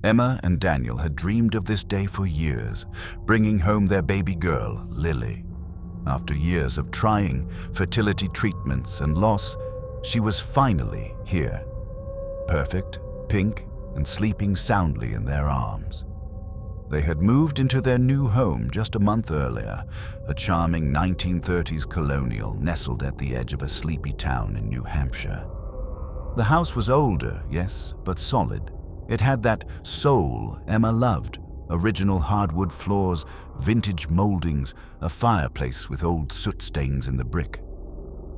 Emma and Daniel had dreamed of this day for years, bringing home their baby girl, Lily. After years of trying, fertility treatments, and loss, she was finally here. Perfect, pink, and sleeping soundly in their arms. They had moved into their new home just a month earlier, a charming 1930s colonial nestled at the edge of a sleepy town in New Hampshire. The house was older, yes, but solid. It had that soul Emma loved: original hardwood floors, vintage moldings, a fireplace with old soot stains in the brick.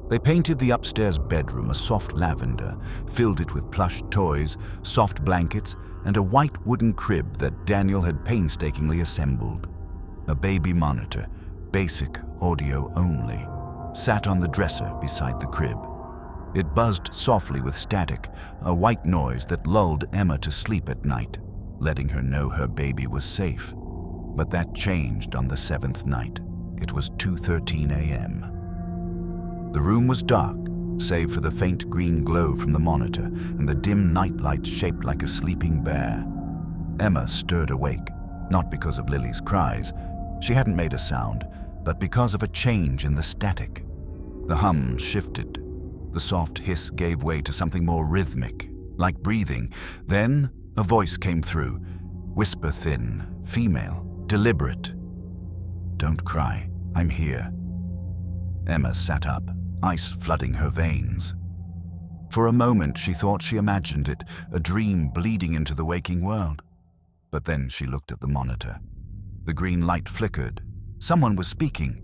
They painted the upstairs bedroom a soft lavender, filled it with plush toys, soft blankets, and a white wooden crib that Daniel had painstakingly assembled. A baby monitor, basic audio only, sat on the dresser beside the crib. It buzzed softly with static, a white noise that lulled Emma to sleep at night, letting her know her baby was safe. But that changed on the 7th night. It was 2:13 a.m. The room was dark, save for the faint green glow from the monitor and the dim nightlight shaped like a sleeping bear. Emma stirred awake, not because of Lily's cries. She hadn't made a sound, but because of a change in the static. The hum shifted. The soft hiss gave way to something more rhythmic, like breathing. Then a voice came through, whisper thin, female, deliberate. "Don't cry, I'm here." Emma sat up, ice flooding her veins. For a moment she thought she imagined it, a dream bleeding into the waking world. But then she looked at the monitor. The green light flickered. Someone was speaking.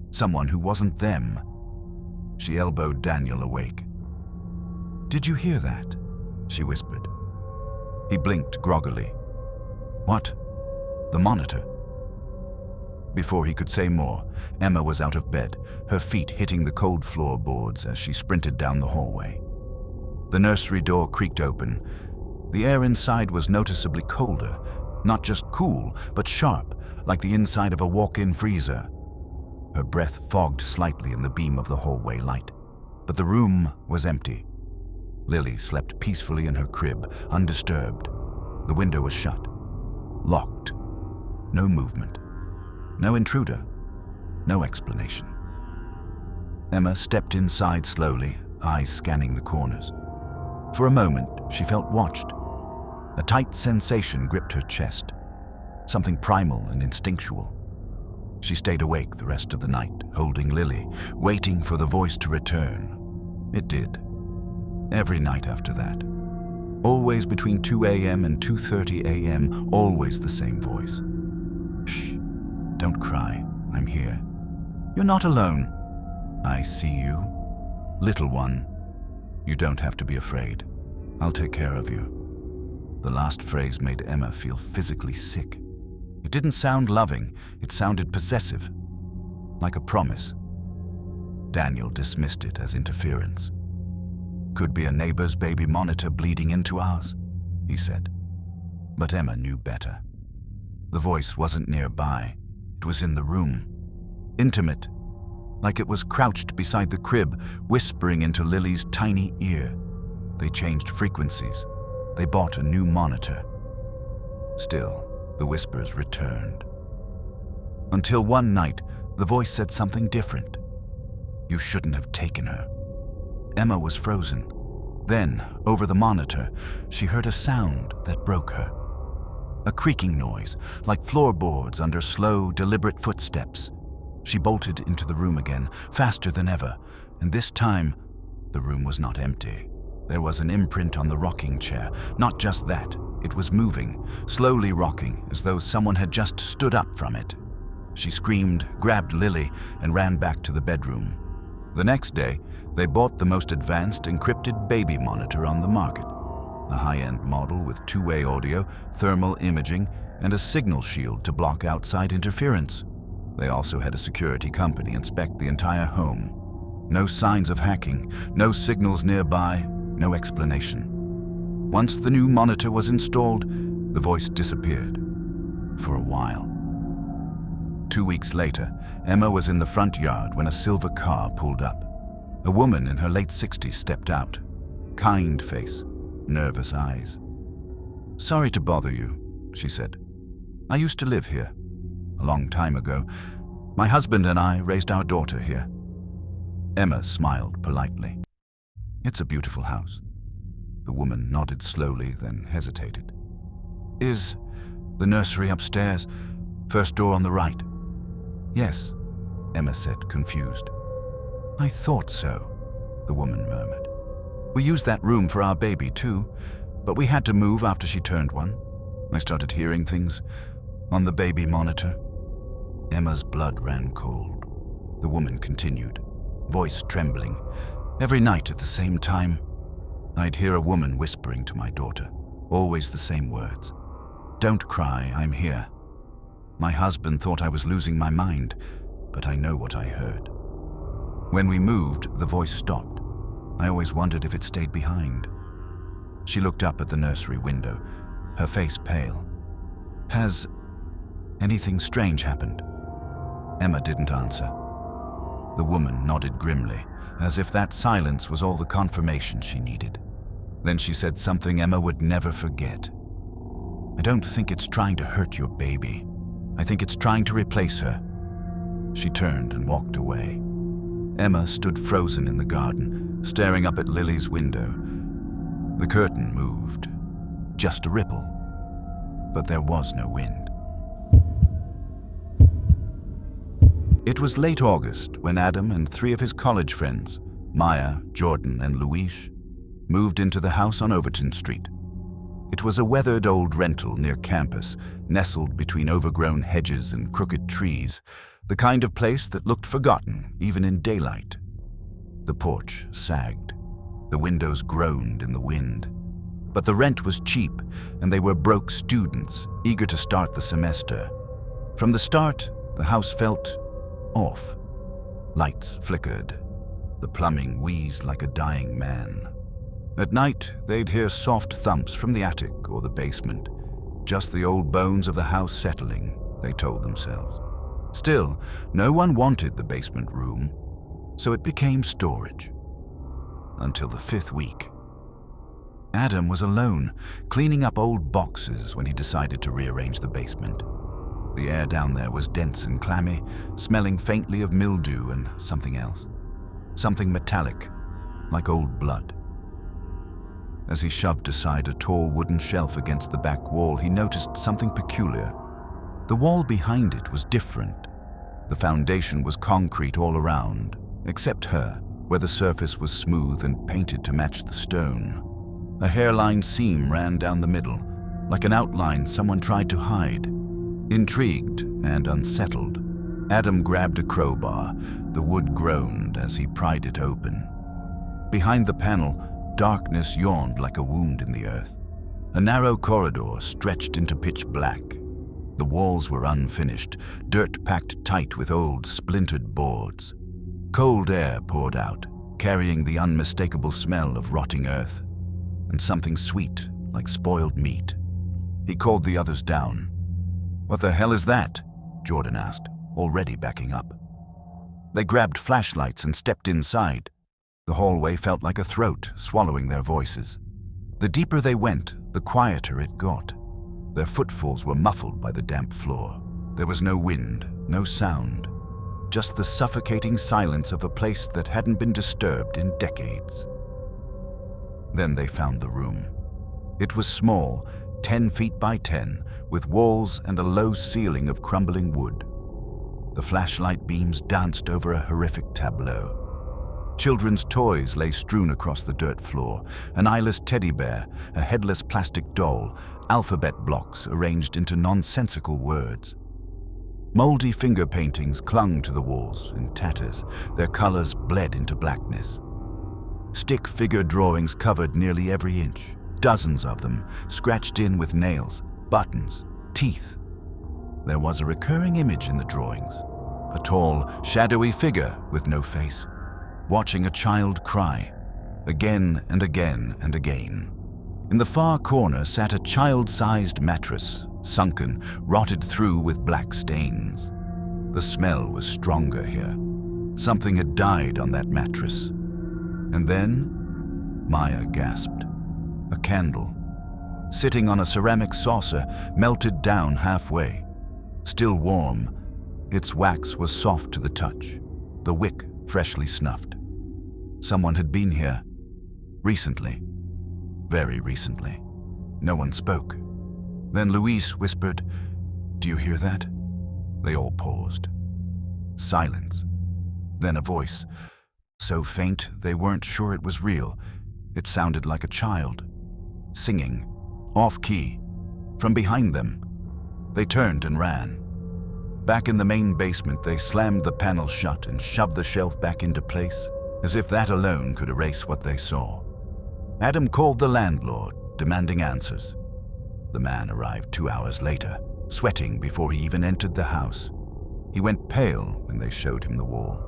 Someone who wasn't them. She elbowed Daniel awake. "Did you hear that?" she whispered. He blinked groggily. "What?" "The monitor." Before he could say more, Emma was out of bed, her feet hitting the cold floorboards as she sprinted down the hallway. The nursery door creaked open. The air inside was noticeably colder, not just cool, but sharp, like the inside of a walk-in freezer. Her breath fogged slightly in the beam of the hallway light, but the room was empty. Lily slept peacefully in her crib, undisturbed. The window was shut, locked. No movement. No intruder. No explanation. Emma stepped inside slowly, eyes scanning the corners. For a moment, she felt watched. A tight sensation gripped her chest, something primal and instinctual. She stayed awake the rest of the night, holding Lily, waiting for the voice to return. It did. Every night after that. Always between 2 a.m. and 2:30 a.m., always the same voice. "Shh, don't cry, I'm here. You're not alone. I see you. Little one, you don't have to be afraid. I'll take care of you." The last phrase made Emma feel physically sick. It didn't sound loving, it sounded possessive, like a promise. Daniel dismissed it as interference. "Could be a neighbor's baby monitor bleeding into ours," he said. But Emma knew better. The voice wasn't nearby, it was in the room. Intimate, like it was crouched beside the crib, whispering into Lily's tiny ear. They changed frequencies. They bought a new monitor. Still, the whispers returned. Until one night, the voice said something different. "You shouldn't have taken her." Emma was frozen. Then, over the monitor, she heard a sound that broke her. A creaking noise, like floorboards under slow, deliberate footsteps. She bolted into the room again, faster than ever, and this time, the room was not empty. There was an imprint on the rocking chair. Not just that, it was moving, slowly rocking, as though someone had just stood up from it. She screamed, grabbed Lily, and ran back to the bedroom. The next day, they bought the most advanced encrypted baby monitor on the market. A high-end model with two-way audio, thermal imaging, and a signal shield to block outside interference. They also had a security company inspect the entire home. No signs of hacking, no signals nearby, no explanation. Once the new monitor was installed, the voice disappeared. For a while. 2 weeks later, Emma was in the front yard when a silver car pulled up. A woman in her late 60s stepped out. Kind face, nervous eyes. "Sorry to bother you," she said. "I used to live here. A long time ago. My husband and I raised our daughter here." Emma smiled politely. "It's a beautiful house." The woman nodded slowly, then hesitated. "Is the nursery upstairs? First door on the right?" "Yes," Emma said, confused. "I thought so," the woman murmured. "We used that room for our baby too, but we had to move after she turned one. I started hearing things on the baby monitor." Emma's blood ran cold. The woman continued, voice trembling. "Every night at the same time, I'd hear a woman whispering to my daughter, always the same words. 'Don't cry, I'm here.' My husband thought I was losing my mind, but I know what I heard. When we moved, the voice stopped. I always wondered if it stayed behind." She looked up at the nursery window, her face pale. "Has anything strange happened?" Emma didn't answer. The woman nodded grimly, as if that silence was all the confirmation she needed. Then she said something Emma would never forget. "I don't think it's trying to hurt your baby. I think it's trying to replace her." She turned and walked away. Emma stood frozen in the garden, staring up at Lily's window. The curtain moved, just a ripple, but there was no wind. It was late August when Adam and 3 of his college friends, Maya, Jordan, and Luis, moved into the house on Overton Street. It was a weathered old rental near campus, nestled between overgrown hedges and crooked trees, the kind of place that looked forgotten even in daylight. The porch sagged. The windows groaned in the wind. But the rent was cheap, and they were broke students, eager to start the semester. From the start, the house felt off. Lights flickered. The plumbing wheezed like a dying man. At night, they'd hear soft thumps from the attic or the basement. Just the old bones of the house settling, they told themselves. Still, no one wanted the basement room, so it became storage. Until the 5th week. Adam was alone, cleaning up old boxes when he decided to rearrange the basement. The air down there was dense and clammy, smelling faintly of mildew and something else. Something metallic, like old blood. As he shoved aside a tall wooden shelf against the back wall, he noticed something peculiar. The wall behind it was different. The foundation was concrete all around, except her, where the surface was smooth and painted to match the stone. A hairline seam ran down the middle, like an outline someone tried to hide. Intrigued and unsettled, Adam grabbed a crowbar. The wood groaned as he pried it open. Behind the panel, darkness yawned like a wound in the earth. A narrow corridor stretched into pitch black. The walls were unfinished, dirt packed tight with old, splintered boards. Cold air poured out, carrying the unmistakable smell of rotting earth, and something sweet, like spoiled meat. He called the others down. "What the hell is that?" Jordan asked, already backing up. They grabbed flashlights and stepped inside. The hallway felt like a throat, swallowing their voices. The deeper they went, the quieter it got. Their footfalls were muffled by the damp floor. There was no wind, no sound, just the suffocating silence of a place that hadn't been disturbed in decades. Then they found the room. It was small, 10 feet by 10, with walls and a low ceiling of crumbling wood. The flashlight beams danced over a horrific tableau. Children's toys lay strewn across the dirt floor, an eyeless teddy bear, a headless plastic doll, alphabet blocks arranged into nonsensical words. Moldy finger paintings clung to the walls in tatters, their colors bled into blackness. Stick figure drawings covered nearly every inch, dozens of them, scratched in with nails, buttons, teeth. There was a recurring image in the drawings, a tall, shadowy figure with no face, watching a child cry, again and again and again. In the far corner sat a child-sized mattress, sunken, rotted through with black stains. The smell was stronger here. Something had died on that mattress. And then, Maya gasped. A candle. sitting on a ceramic saucer melted down halfway. Still warm, its wax was soft to the touch, the wick freshly snuffed. Someone had been here. Recently. Very recently. No one spoke. Then Louise whispered, "Do you hear that?" They all paused. Silence. Then a voice, so faint they weren't sure it was real. It sounded like a child, singing, off-key, from behind them. They turned and ran. Back in the main basement, they slammed the panel shut and shoved the shelf back into place, as if that alone could erase what they saw. Adam called the landlord, demanding answers. The man arrived 2 hours later, sweating before he even entered the house. He went pale when they showed him the wall.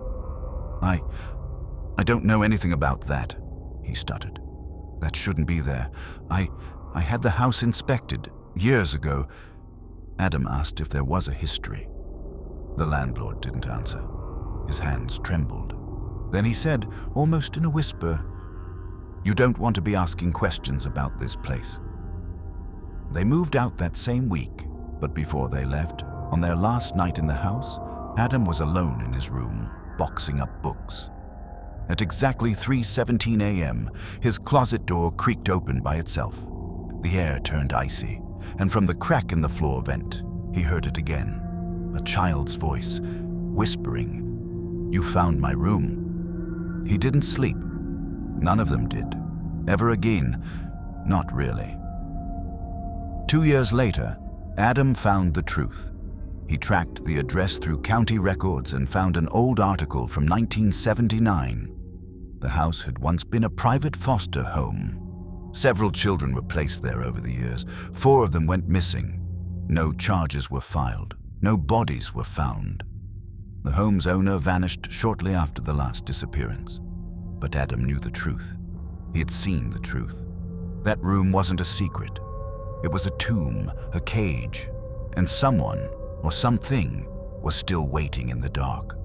I don't know anything about that," he stuttered. "That shouldn't be there. I had the house inspected years ago." Adam asked if there was a history. The landlord didn't answer. His hands trembled. Then he said, almost in a whisper, "You don't want to be asking questions about this place." They moved out that same week, but before they left, on their last night in the house, Adam was alone in his room, boxing up books. At exactly 3:17 a.m., his closet door creaked open by itself. The air turned icy, and from the crack in the floor vent, he heard it again, a child's voice, whispering, "You found my room." He didn't sleep. None of them did. Ever again. Not really. 2 years later, Adam found the truth. He tracked the address through county records and found an old article from 1979. The house had once been a private foster home. Several children were placed there over the years. 4 of them went missing. No charges were filed. No bodies were found. The home's owner vanished shortly after the last disappearance. But Adam knew the truth. He had seen the truth. That room wasn't a secret. It was a tomb, a cage, and someone or something was still waiting in the dark.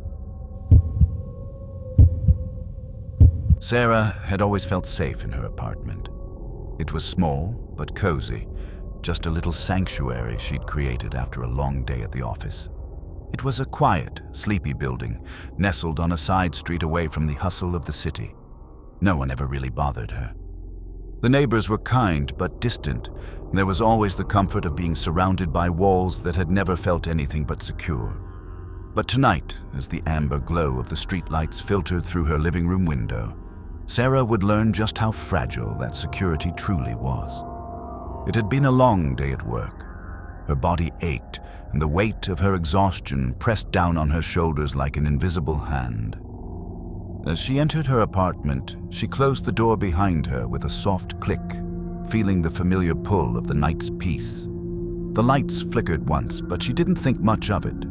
Sarah had always felt safe in her apartment. It was small but cozy, just a little sanctuary she'd created after a long day at the office. It was a quiet, sleepy building, nestled on a side street away from the hustle of the city. No one ever really bothered her. The neighbors were kind but distant. There was always the comfort of being surrounded by walls that had never felt anything but secure. But tonight, as the amber glow of the streetlights filtered through her living room window, Sarah would learn just how fragile that security truly was. It had been a long day at work. Her body ached, and the weight of her exhaustion pressed down on her shoulders like an invisible hand. As she entered her apartment, she closed the door behind her with a soft click, feeling the familiar pull of the night's peace. The lights flickered once, but she didn't think much of it.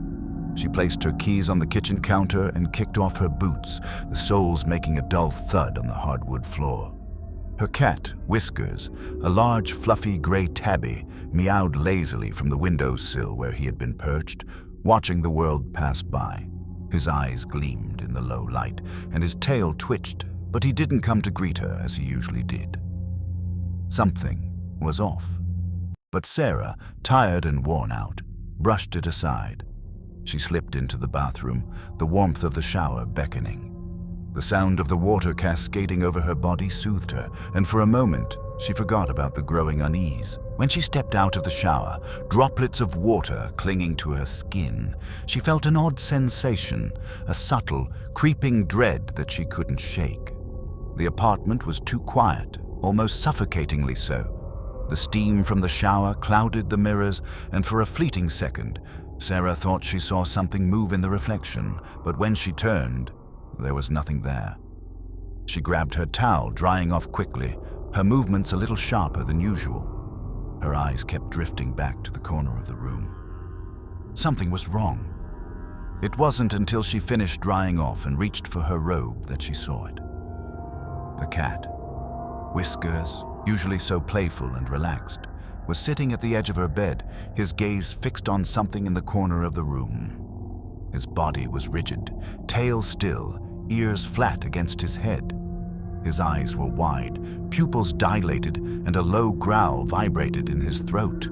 She placed her keys on the kitchen counter and kicked off her boots, the soles making a dull thud on the hardwood floor. Her cat, Whiskers, a large fluffy gray tabby, meowed lazily from the windowsill where he had been perched, watching the world pass by. His eyes gleamed in the low light, and his tail twitched, but he didn't come to greet her as he usually did. Something was off. But Sarah, tired and worn out, brushed it aside. She slipped into the bathroom, the warmth of the shower beckoning. The sound of the water cascading over her body soothed her, and for a moment, she forgot about the growing unease. When she stepped out of the shower, droplets of water clinging to her skin, she felt an odd sensation, a subtle, creeping dread that she couldn't shake. The apartment was too quiet, almost suffocatingly so. The steam from the shower clouded the mirrors, and for a fleeting second, Sarah thought she saw something move in the reflection, but when she turned, there was nothing there. She grabbed her towel, drying off quickly, her movements a little sharper than usual. Her eyes kept drifting back to the corner of the room. Something was wrong. It wasn't until she finished drying off and reached for her robe that she saw it. The cat, Whiskers, usually so playful and relaxed, was sitting at the edge of her bed, his gaze fixed on something in the corner of the room. His body was rigid, tail still, ears flat against his head. His eyes were wide, pupils dilated, and a low growl vibrated in his throat.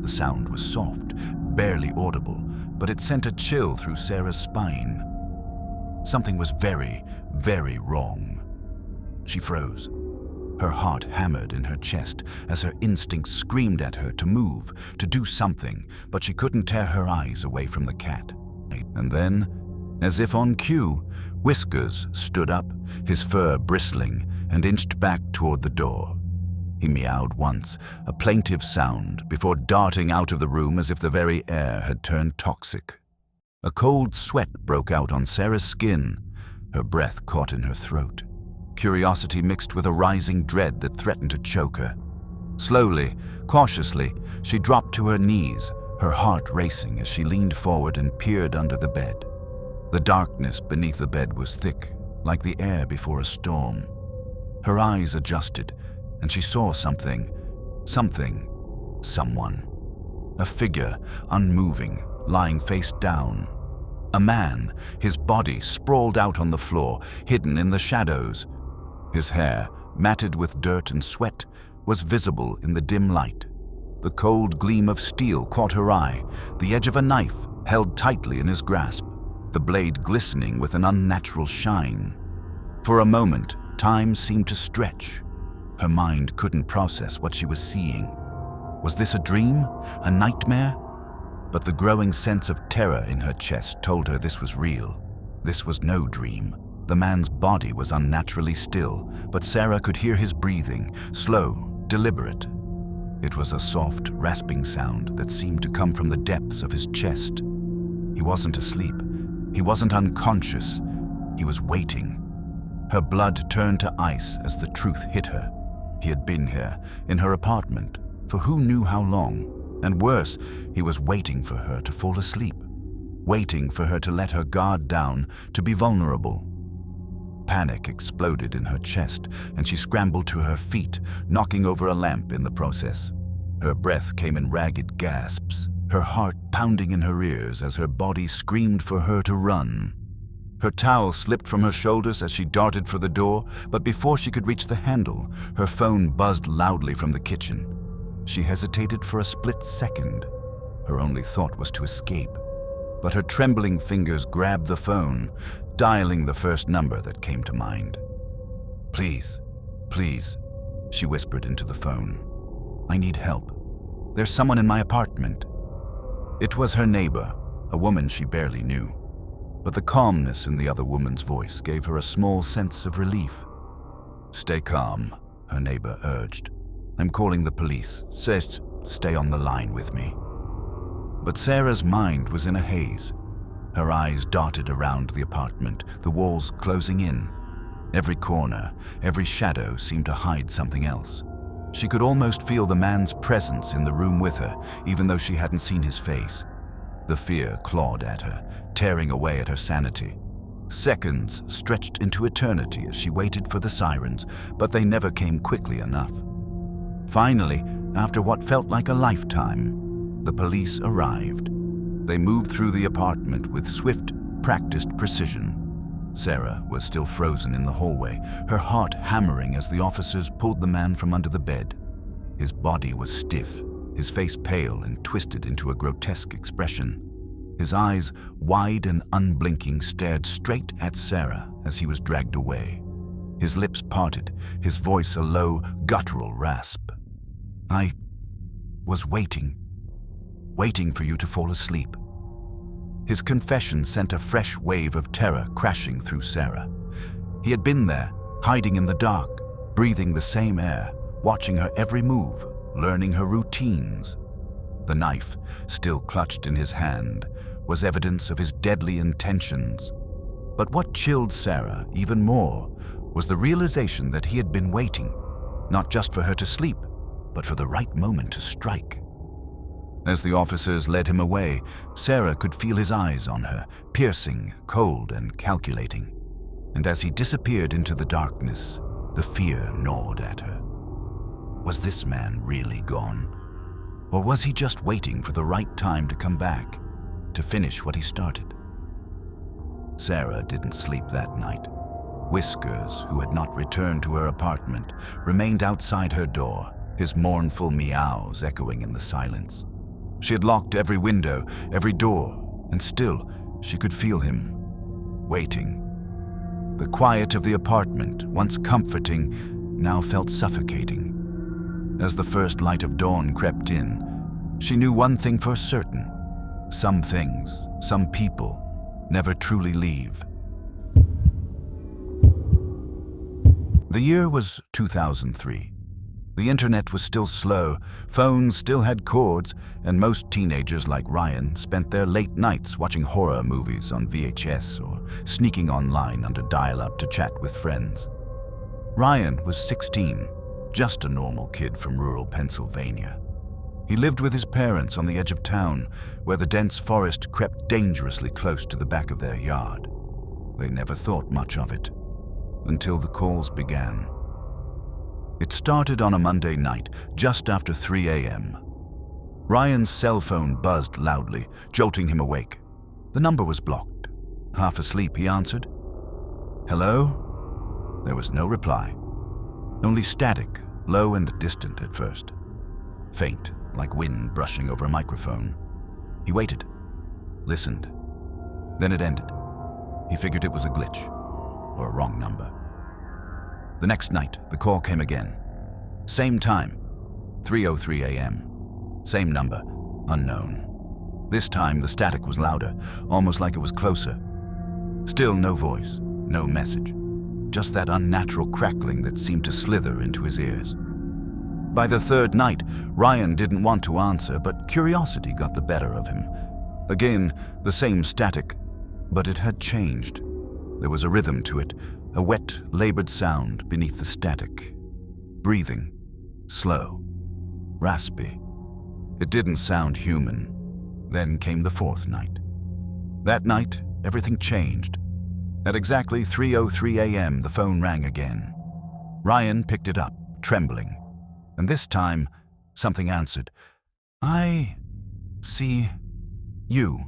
The sound was soft, barely audible, but it sent a chill through Sarah's spine. Something was very, very wrong. She froze. Her heart hammered in her chest as her instincts screamed at her to move, to do something, but she couldn't tear her eyes away from the cat. And then, as if on cue, Whiskers stood up, his fur bristling, and inched back toward the door. He meowed once, a plaintive sound, before darting out of the room as if the very air had turned toxic. A cold sweat broke out on Sarah's skin. Her breath caught in her throat. Curiosity mixed with a rising dread that threatened to choke her. Slowly, cautiously, she dropped to her knees, her heart racing as she leaned forward and peered under the bed. The darkness beneath the bed was thick, like the air before a storm. Her eyes adjusted, and she saw something. Someone. A figure, unmoving, lying face down. A man, his body sprawled out on the floor, hidden in the shadows. His hair, matted with dirt and sweat, was visible in the dim light. The cold gleam of steel caught her eye, the edge of a knife held tightly in his grasp, the blade glistening with an unnatural shine. For a moment, time seemed to stretch. Her mind couldn't process what she was seeing. Was this a dream? A nightmare? But the growing sense of terror in her chest told her this was real. This was no dream. The man's body was unnaturally still, but Sarah could hear his breathing, slow, deliberate. It was a soft, rasping sound that seemed to come from the depths of his chest. He wasn't asleep. He wasn't unconscious. He was waiting. Her blood turned to ice as the truth hit her. He had been here, in her apartment, for who knew how long. And worse, he was waiting for her to fall asleep. Waiting for her to let her guard down, to be vulnerable. Panic exploded in her chest, and she scrambled to her feet, knocking over a lamp in the process. Her breath came in ragged gasps, her heart pounding in her ears as her body screamed for her to run. Her towel slipped from her shoulders as she darted for the door, but before she could reach the handle, her phone buzzed loudly from the kitchen. She hesitated for a split second. Her only thought was to escape. But her trembling fingers grabbed the phone, dialing the first number that came to mind. Please, she whispered into the phone. I need help. There's someone in my apartment. It was her neighbor, a woman she barely knew. But the calmness in the other woman's voice gave her a small sense of relief. Stay calm, her neighbor urged. I'm calling the police. Stay on the line with me. But Sarah's mind was in a haze. Her eyes darted around the apartment, the walls closing in. Every corner, every shadow seemed to hide something else. She could almost feel the man's presence in the room with her, even though she hadn't seen his face. The fear clawed at her, tearing away at her sanity. Seconds stretched into eternity as she waited for the sirens, but they never came quickly enough. Finally, after what felt like a lifetime, the police arrived. They moved through the apartment with swift, practiced precision. Sarah was still frozen in the hallway, her heart hammering as the officers pulled the man from under the bed. His body was stiff, his face pale and twisted into a grotesque expression. His eyes, wide and unblinking, stared straight at Sarah as he was dragged away. His lips parted, his voice a low, guttural rasp. I was waiting for you to fall asleep. His confession sent a fresh wave of terror crashing through Sarah. He had been there, hiding in the dark, breathing the same air, watching her every move, learning her routines. The knife, still clutched in his hand, was evidence of his deadly intentions. But what chilled Sarah even more was the realization that he had been waiting, not just for her to sleep, but for the right moment to strike. As the officers led him away, Sarah could feel his eyes on her, piercing, cold, and calculating. And as he disappeared into the darkness, the fear gnawed at her. Was this man really gone? Or was he just waiting for the right time to come back, to finish what he started? Sarah didn't sleep that night. Whiskers, who had not returned to her apartment, remained outside her door, his mournful meows echoing in the silence. She had locked every window, every door, and still she could feel him, waiting. The quiet of the apartment, once comforting, now felt suffocating. As the first light of dawn crept in, she knew one thing for certain. Some things, some people, never truly leave. The year was 2003. The internet was still slow, phones still had cords, and most teenagers like Ryan spent their late nights watching horror movies on VHS or sneaking online under dial-up to chat with friends. Ryan was 16, just a normal kid from rural Pennsylvania. He lived with his parents on the edge of town, where the dense forest crept dangerously close to the back of their yard. They never thought much of it, until the calls began. It started on a Monday night, just after 3 a.m. Ryan's cell phone buzzed loudly, jolting him awake. The number was blocked. Half asleep, he answered. "Hello?" There was no reply. Only static, low and distant at first. Faint, like wind brushing over a microphone. He waited, listened. Then it ended. He figured it was a glitch, or a wrong number. The next night, the call came again. Same time, 3:03 a.m. Same number, unknown. This time, the static was louder, almost like it was closer. Still no voice, no message. Just that unnatural crackling that seemed to slither into his ears. By the third night, Ryan didn't want to answer, but curiosity got the better of him. Again, the same static, but it had changed. There was a rhythm to it, a wet, labored sound beneath the static. Breathing, slow, raspy. It didn't sound human. Then came the fourth night. That night, everything changed. At exactly 3:03 a.m., the phone rang again. Ryan picked it up, trembling. And this time, something answered. "I see you."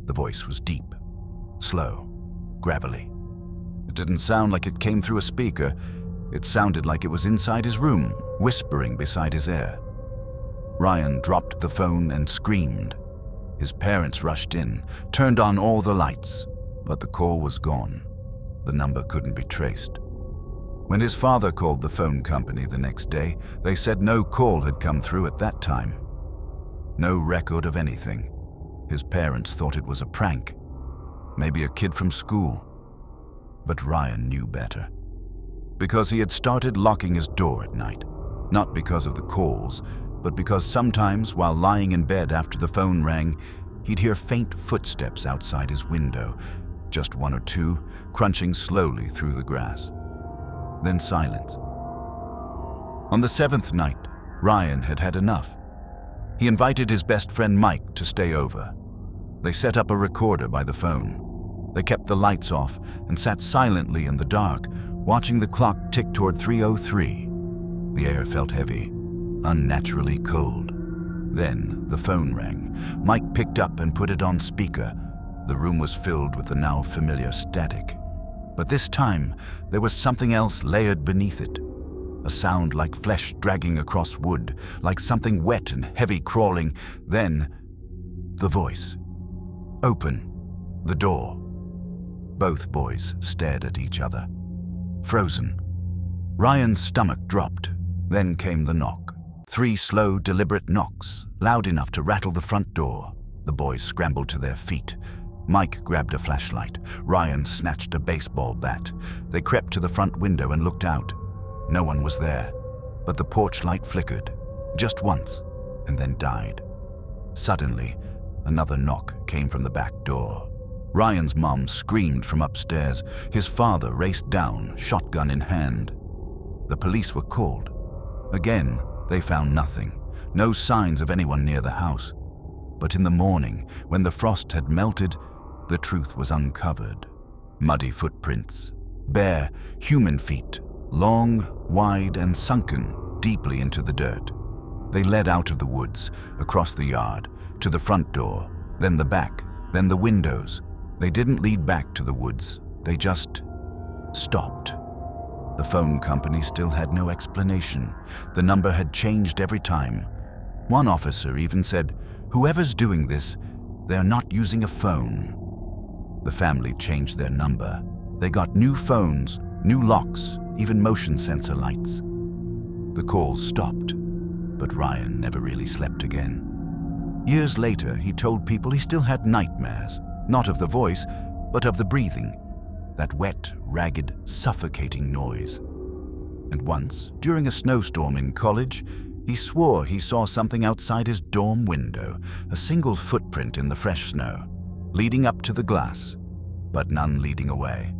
The voice was deep, slow, gravelly. It didn't sound like it came through a speaker. It sounded like it was inside his room, whispering beside his ear. Ryan dropped the phone and screamed. His parents rushed in, turned on all the lights, but the call was gone. The number couldn't be traced. When his father called the phone company the next day, they said no call had come through at that time. No record of anything. His parents thought it was a prank, maybe a kid from school. But Ryan knew better. Because he had started locking his door at night. Not because of the calls, but because sometimes while lying in bed after the phone rang, he'd hear faint footsteps outside his window, just one or two, crunching slowly through the grass. Then silence. On the seventh night, Ryan had had enough. He invited his best friend Mike to stay over. They set up a recorder by the phone. They kept the lights off and sat silently in the dark, watching the clock tick toward 3:03. The air felt heavy, unnaturally cold. Then the phone rang. Mike picked up and put it on speaker. The room was filled with the now familiar static. But this time, there was something else layered beneath it. A sound like flesh dragging across wood, like something wet and heavy crawling. Then, the voice. "Open the door." Both boys stared at each other, frozen. Ryan's stomach dropped. Then came the knock. 3 slow, deliberate knocks, loud enough to rattle the front door. The boys scrambled to their feet. Mike grabbed a flashlight. Ryan snatched a baseball bat. They crept to the front window and looked out. No one was there, but the porch light flickered, just once, and then died. Suddenly, another knock came from the back door. Ryan's mom screamed from upstairs. His father raced down, shotgun in hand. The police were called. Again, they found nothing, no signs of anyone near the house. But in the morning, when the frost had melted, the truth was uncovered. Muddy footprints, bare, human feet, long, wide, and sunken deeply into the dirt. They led out of the woods, across the yard, to the front door, then the back, then the windows. They didn't lead back to the woods. They just stopped. The phone company still had no explanation. The number had changed every time. One officer even said, "Whoever's doing this, they're not using a phone." The family changed their number. They got new phones, new locks, even motion sensor lights. The calls stopped, but Ryan never really slept again. Years later, he told people he still had nightmares, not of the voice, but of the breathing, that wet, ragged, suffocating noise. And once, during a snowstorm in college, he swore he saw something outside his dorm window, a single footprint in the fresh snow, leading up to the glass, but none leading away.